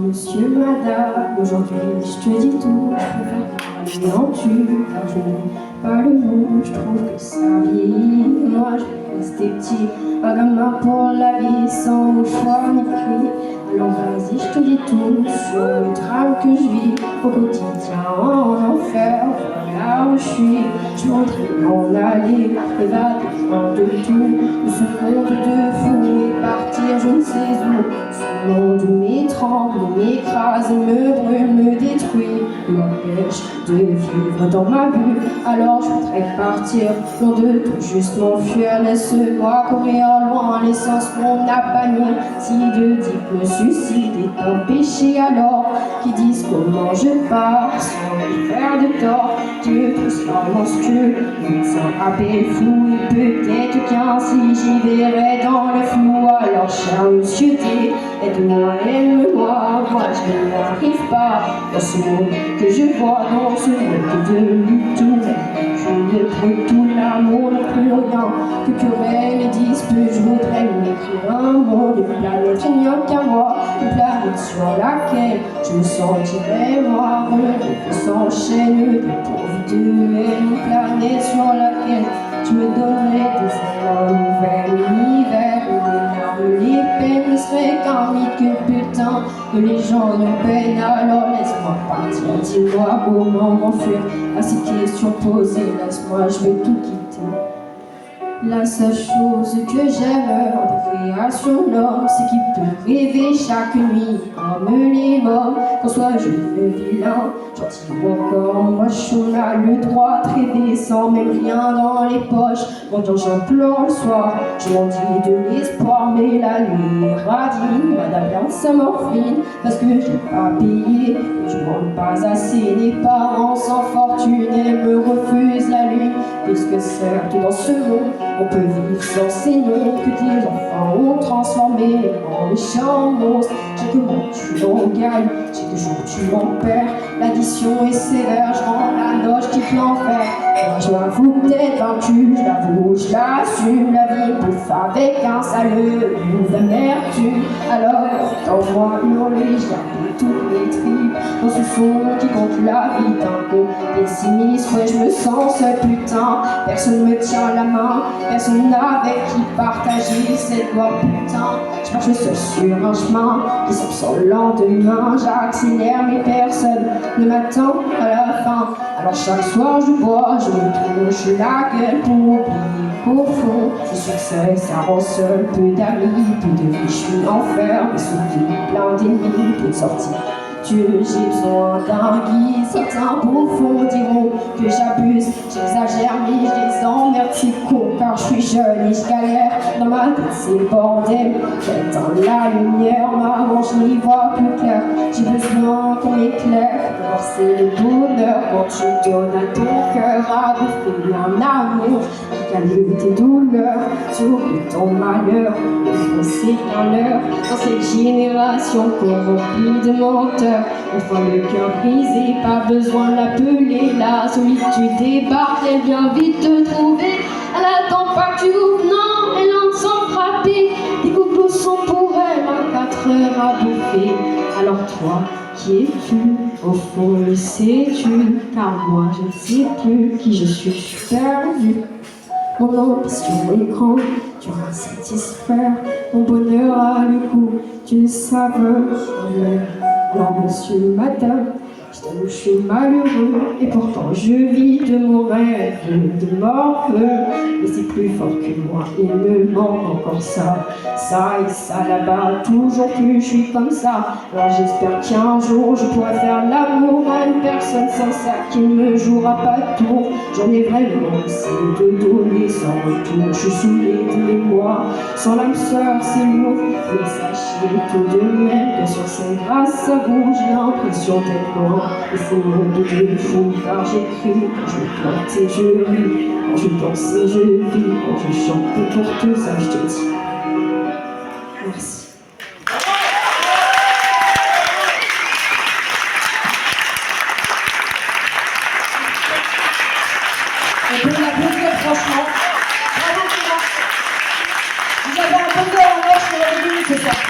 monsieur, madame, aujourd'hui je te dis tout. Je préfère en tu, car je n'ai pas le mot. Je trouve que ça vieillit. Moi je vais rester petit, un gamin pour la vie, sans mouchoir ni cri. Alors vas-y, je te dis tout sur le drame que je vis au quotidien en enfer. Là où je suis, je m'entraîne en aller, évadant de tout, de ce monde de fou et partir je ne sais où. Ce monde m'étrangle, m'écrase, me brûle, me détruit, m'empêche de vivre dans ma bulle. Alors je voudrais partir loin de tout, juste m'enfuir, laisse-moi courir loin, l'essence qu'on n'a pas mis. Si Dieu dit que le suicide est un péché, alors qu'ils disent comment je pars sans lui faire de tort. Dieu pousse leur monstrueux, médecin appelle fou, et peut-être qu'ainsi j'y verrai dans le flou. Alors cher monsieur D, aide-moi, aime-moi, moi je n'y arrive pas dans ce monde que je vois, dans ce monde de lutte. Je ne brûle tout l'amour, ne plus rien que querelle et dispute. Je voudrais m'écrire un monde, une planète rien qu'à moi, une planète sur laquelle je me sentirais moi heureux, s'enchaîne dépourvu de haine, une planète sur laquelle je me donnerais des ailes, un nouvel univers où les larmes, les peines ne seraient qu'un mythe, qu'une putain de légende, une peine. Alors laisse-moi partir, dis-moi comment m'enfuir à ces questions posées, laisse-moi, je vais tout quitter. La seule chose que j'aime en création de l'homme, c'est qu'il peut rêver chaque nuit comme les morts. Qu'en soit je le vilain, gentil ou encore moi on a le droit de rêver sans même rien dans les poches. Quand j'en pleure le soir, je m'en dis de l'espoir, mais la nuit radine, madame bien sa morphine, parce que j'ai pas payé, je demande pas assez. Les parents sans fortune et me refusent la lune, puisque certes dans ce monde on peut vivre sans ces noms que tes enfants ont transformés en méchants monstres. Chaque mois tu en gagnes, chaque jour tu en perds. L'addition est sévère, je rends la noche qui l'enfer. Moi je m'avoue peut-être vaincu, je l'avoue, je l'assume. La vie bouffe avec un salaud, une amertume. Alors t'envoies hurler, je garde toutes mes tripes dans ce son qui compte la vie d'un peu pessimiste. Ouais, je me sens seul, putain, personne me tient la main, personne avec qui partager cette voie, putain. Je marche seul sur un chemin qui semble sans lendemain. J'accélère mais personne ne m'attend à la fin. Alors chaque soir je bois, je me touche la gueule pour oublier qu'au fond le succès ça rend seul. Peu d'amis, peu de vie, je suis enfer, mais souvenirs plein d'ennemis, peu de sorties. Dieu, j'ai besoin d'un guide. Certains profonds diront que j'abuse, j'exagère, mais je les emmerde, c'est con, car je suis jeune et je galère. Dans ma tête c'est le bordel, j'éteins la lumière, maman je n'y vois plus clair. J'ai besoin qu'on m'éclaire, voir c'est le bonheur quand tu donnes à ton cœur à bouffer un amour qui calme tes douleurs, t'oublie ton malheur. Le fond c'est qu'un leurre dans cette génération corrompue de menteurs. Une fois le cœur brisé, pas besoin de l'appeler. La solitude débarque, elle vient vite te trouver. Elle attend pas que tu ouvres, non, elle entre sans frapper. Des coups sont pour elle, 24 heures à bouffer. Alors toi, qui es-tu? Au fond, le sais-tu? Car moi, je ne sais plus qui je suis perdu. Mon nom est sur l'écran, tu vas satisfaire. Mon bonheur a le goût d'une saveur. Alors monsieur, madame, je t'avoue, je suis malheureux, et pourtant je vis de mon rêve de morveux. Mais c'est plus fort que moi, il me manque encore ça et ça là-bas, toujours plus je suis comme ça. Alors j'espère qu'un jour je pourrai faire l'amour à une personne sincère qui ne me jouera pas de tour. J'en ai vraiment assez de donner sans retour, je suis saoulé tous les mois, sans l'âme sœur c'est lourd. Mais sachez tout de même que sur ces grâce à vous j'ai l'impression d'être loin. Et c'est mon de fou, car j'écris, quand je plante et je ris, quand je danse et je vis, quand je chante. Et pour tout ça je te dis merci. On peut l'applaudir franchement. Bravo Clément. Vous avez un bonheur en or sur la tribune ce soir.